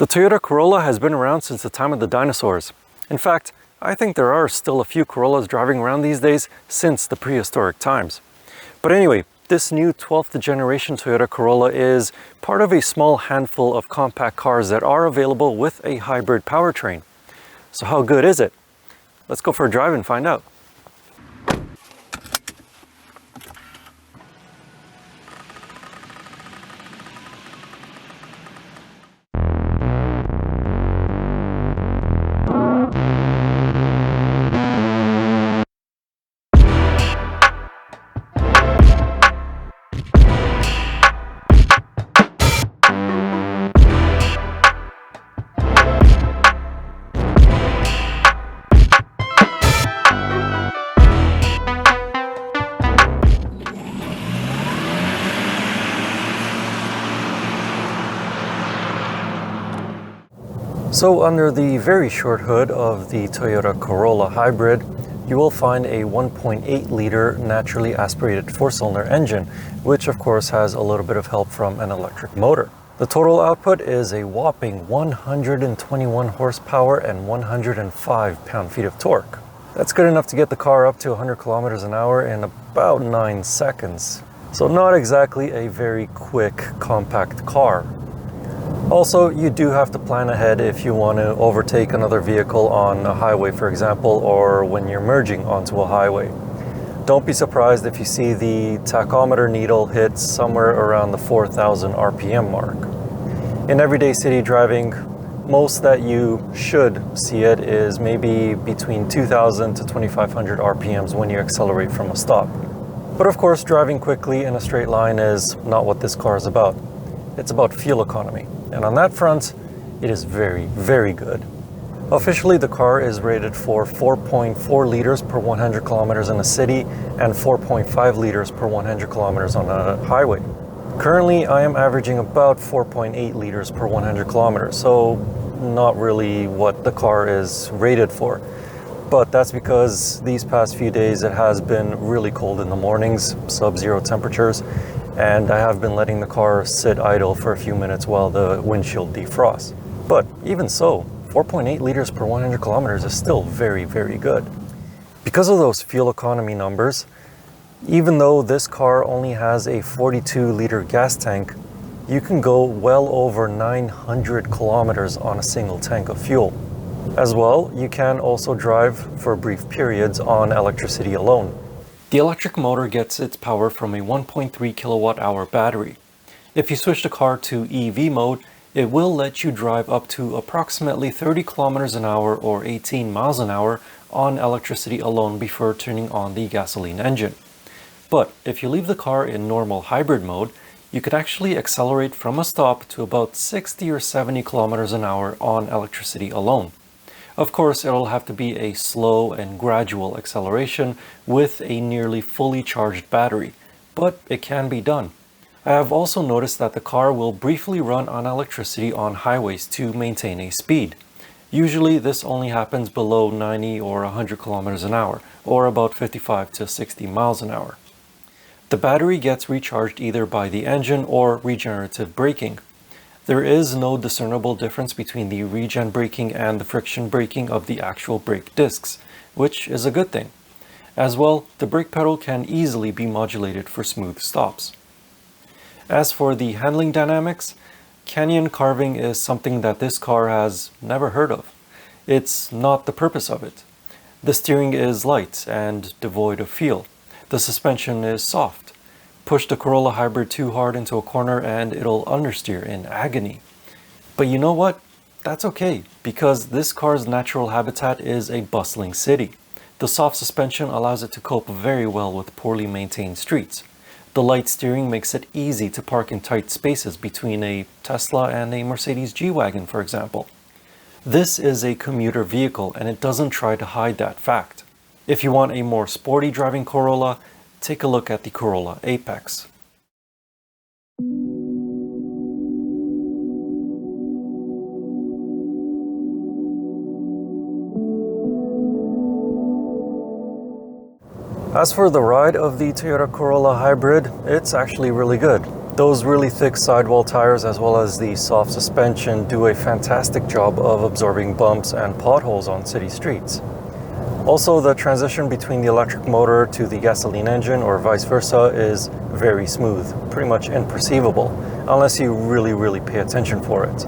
The Toyota Corolla has been around since the time of the dinosaurs. In fact, I think there are still a few Corollas driving around these days since the prehistoric times. But anyway, this new 12th generation Toyota Corolla is part of a small handful of compact cars that are available with a hybrid powertrain. So how good is it? Let's go for a drive and find out. So under the very short hood of the Toyota Corolla Hybrid, you will find a 1.8 liter naturally aspirated 4-cylinder engine, which of course has a little bit of help from an electric motor. The total output is a whopping 121 horsepower and 105 pound-feet of torque. That's good enough to get the car up to 100 kilometers an hour in about 9 seconds. So not exactly a very quick, compact car. Also, you do have to plan ahead if you want to overtake another vehicle on a highway, for example, or when you're merging onto a highway. Don't be surprised if you see the tachometer needle hit somewhere around the 4,000 RPM mark. In everyday city driving, most that you should see it is maybe between 2,000 to 2,500 RPMs when you accelerate from a stop. But of course, driving quickly in a straight line is not what this car is about. It's about fuel economy. And on that front, it is very, very good. Officially, the car is rated for 4.4 liters per 100 kilometers in a city and 4.5 liters per 100 kilometers on a highway. Currently, I am averaging about 4.8 liters per 100 kilometers, so not really what the car is rated for. But that's because these past few days it has been really cold in the mornings, sub-zero temperatures, and I have been letting the car sit idle for a few minutes while the windshield defrosts. But even so, 4.8 liters per 100 kilometers is still very, very good. Because of those fuel economy numbers, even though this car only has a 42-liter gas tank, you can go well over 900 kilometers on a single tank of fuel. As well, you can also drive for brief periods on electricity alone. The electric motor gets its power from a 1.3 kilowatt-hour battery. If you switch the car to EV mode, it will let you drive up to approximately 30 kilometers an hour or 18 miles an hour on electricity alone before turning on the gasoline engine. But if you leave the car in normal hybrid mode, you could actually accelerate from a stop to about 60 or 70 kilometers an hour on electricity alone. Of course, it'll have to be a slow and gradual acceleration with a nearly fully charged battery, but it can be done. I have also noticed that the car will briefly run on electricity on highways to maintain a speed. Usually this only happens below 90 or 100 kilometers an hour, or about 55 to 60 miles an hour. The battery gets recharged either by the engine or regenerative braking. There is no discernible difference between the regen braking and the friction braking of the actual brake discs, which is a good thing. As well, the brake pedal can easily be modulated for smooth stops. As for the handling dynamics, canyon carving is something that this car has never heard of. It's not the purpose of it. The steering is light and devoid of feel. The suspension is soft. Push the Corolla Hybrid too hard into a corner and it'll understeer in agony. But you know what? That's okay, because this car's natural habitat is a bustling city. The soft suspension allows it to cope very well with poorly maintained streets. The light steering makes it easy to park in tight spaces between a Tesla and a Mercedes G-Wagon, for example. This is a commuter vehicle and it doesn't try to hide that fact. If you want a more sporty driving Corolla, take a look at the Corolla Apex. As for the ride of the Toyota Corolla Hybrid, it's actually really good. Those really thick sidewall tires as well as the soft suspension do a fantastic job of absorbing bumps and potholes on city streets. Also, the transition between the electric motor to the gasoline engine or vice versa is very smooth, pretty much imperceivable, unless you really pay attention for it.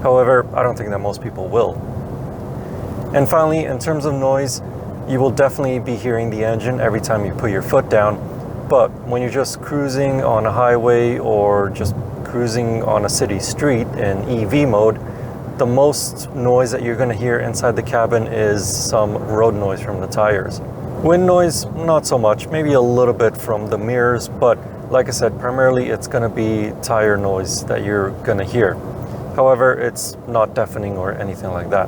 However, I don't think that most people will. And finally, in terms of noise, you will definitely be hearing the engine every time you put your foot down, but when you're just cruising on a highway or just cruising on a city street in EV mode, the most noise that you're going to hear inside the cabin is some road noise from the tires. Wind noise, not so much, maybe a little bit from the mirrors, but like I said, primarily it's going to be tire noise that you're going to hear. However, it's not deafening or anything like that.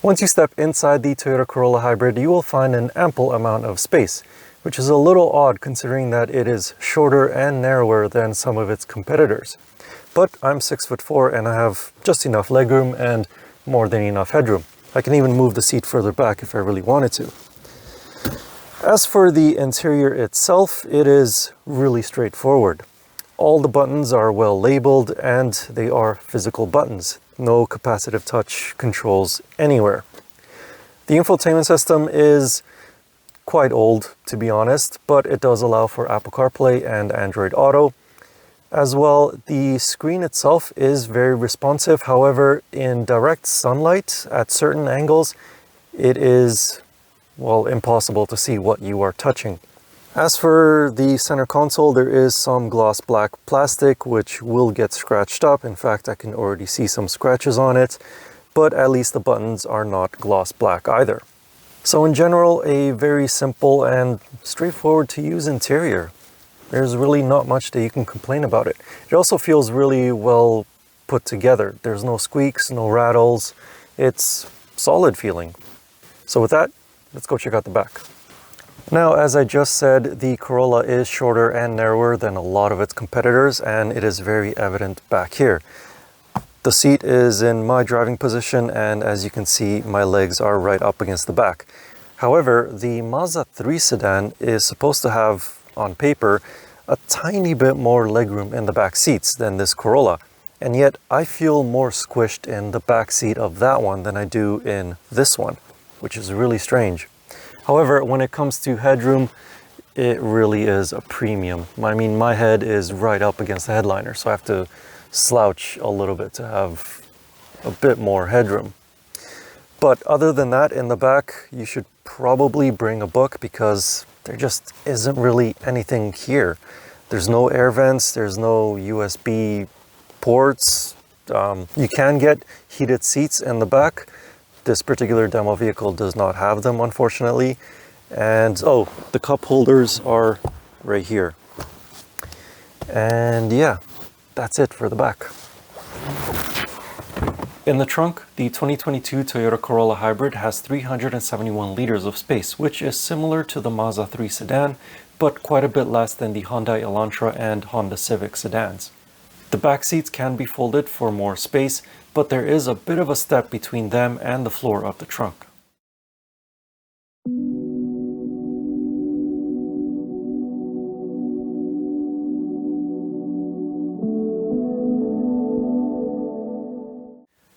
Once you step inside the Toyota Corolla Hybrid, you will find an ample amount of space, which is a little odd considering that it is shorter and narrower than some of its competitors. But I'm 6'4" and I have just enough legroom and more than enough headroom. I can even move the seat further back if I really wanted to. As for the interior itself, it is really straightforward. All the buttons are well labeled and they are physical buttons. No capacitive touch controls anywhere. The infotainment system is quite old, to be honest, but it does allow for Apple CarPlay and Android Auto. As well, the screen itself is very responsive. However, in direct sunlight at certain angles, it is, well, impossible to see what you are touching. As for the center console, there is some gloss black plastic which will get scratched up. In fact, I can already see some scratches on it, but at least the buttons are not gloss black either. So in general, a very simple and straightforward to use interior. There's really not much that you can complain about it. It also feels really well put together. There's no squeaks, no rattles. It's solid feeling. So with that, let's go check out the back. Now, as I just said, the Corolla is shorter and narrower than a lot of its competitors, and it is very evident back here. The seat is in my driving position, and as you can see, my legs are right up against the back. However, the Mazda 3 sedan is supposed to have, on paper, a tiny bit more legroom in the back seats than this Corolla, and yet I feel more squished in the back seat of that one than I do in this one, which is really strange. However, when it comes to headroom, it really is a premium. I mean, my head is right up against the headliner, so I have to slouch a little bit to have a bit more headroom. But other than that, in the back, you should probably bring a book because there just isn't really anything here. There's no air vents, there's no USB ports. You can get heated seats in the back. This particular demo vehicle does not have them, unfortunately. And oh, the cup holders are right here. And yeah, that's it for the back. In the trunk, the 2022 Toyota Corolla Hybrid has 371 liters of space, which is similar to the Mazda 3 sedan, but quite a bit less than the Hyundai Elantra and Honda Civic sedans. The back seats can be folded for more space, but there is a bit of a step between them and the floor of the trunk.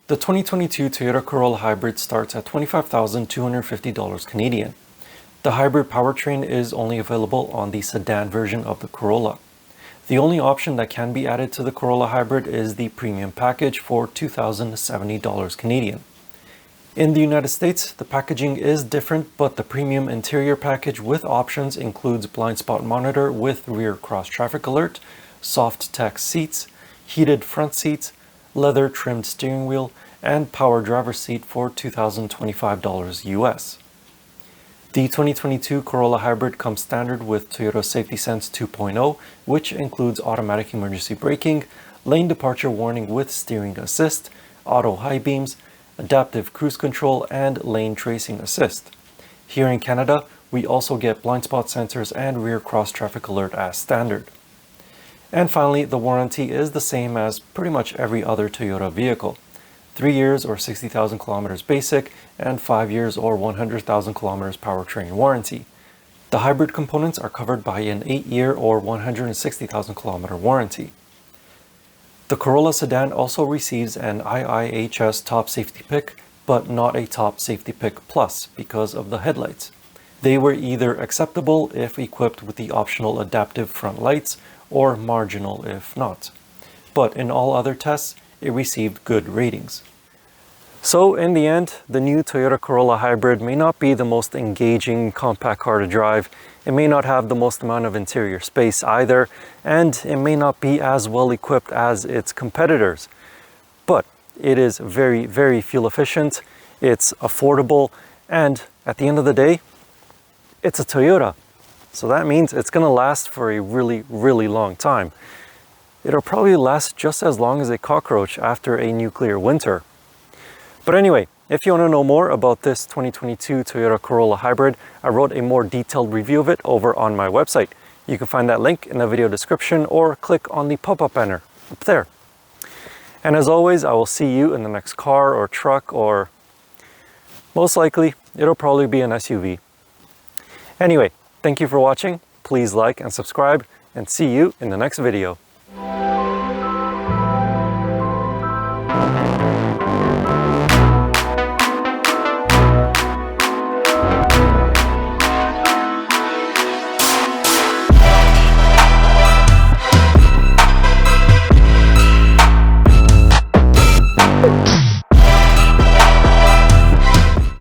The 2022 Toyota Corolla Hybrid starts at $25,250 Canadian. The hybrid powertrain is only available on the sedan version of the Corolla. The only option that can be added to the Corolla Hybrid is the premium package for $2,070 Canadian. In the United States, the packaging is different, but the premium interior package with options includes blind spot monitor with rear cross traffic alert, soft text seats, heated front seats, leather trimmed steering wheel, and power driver seat for $2,025 US. The 2022 Corolla Hybrid comes standard with Toyota Safety Sense 2.0, which includes automatic emergency braking, lane departure warning with steering assist, auto high beams, adaptive cruise control, and lane tracing assist. Here in Canada, we also get blind spot sensors and rear cross traffic alert as standard. And finally, the warranty is the same as pretty much every other Toyota vehicle. 3 years or 60,000 kilometers basic, and 5 years or 100,000 kilometers powertrain warranty. The hybrid components are covered by an 8-year or 160,000 kilometer warranty. The Corolla sedan also receives an IIHS Top Safety Pick, but not a Top Safety Pick Plus because of the headlights. They were either acceptable if equipped with the optional adaptive front lights or marginal if not. But in all other tests, it received good ratings. So in the end, the new Toyota Corolla Hybrid may not be the most engaging compact car to drive, it may not have the most amount of interior space either, and it may not be as well equipped as its competitors. But it is very, very fuel efficient, it's affordable, and at the end of the day, it's a Toyota. So that means it's going to last for a really, really long time. It'll probably last just as long as a cockroach after a nuclear winter. But anyway, if you want to know more about this 2022 Toyota Corolla Hybrid, I wrote a more detailed review of it over on my website. You can find that link in the video description or click on the pop-up banner up there. And as always, I will see you in the next car or truck, or most likely, it'll probably be an SUV. Anyway, thank you for watching. Please like and subscribe, and see you in the next video.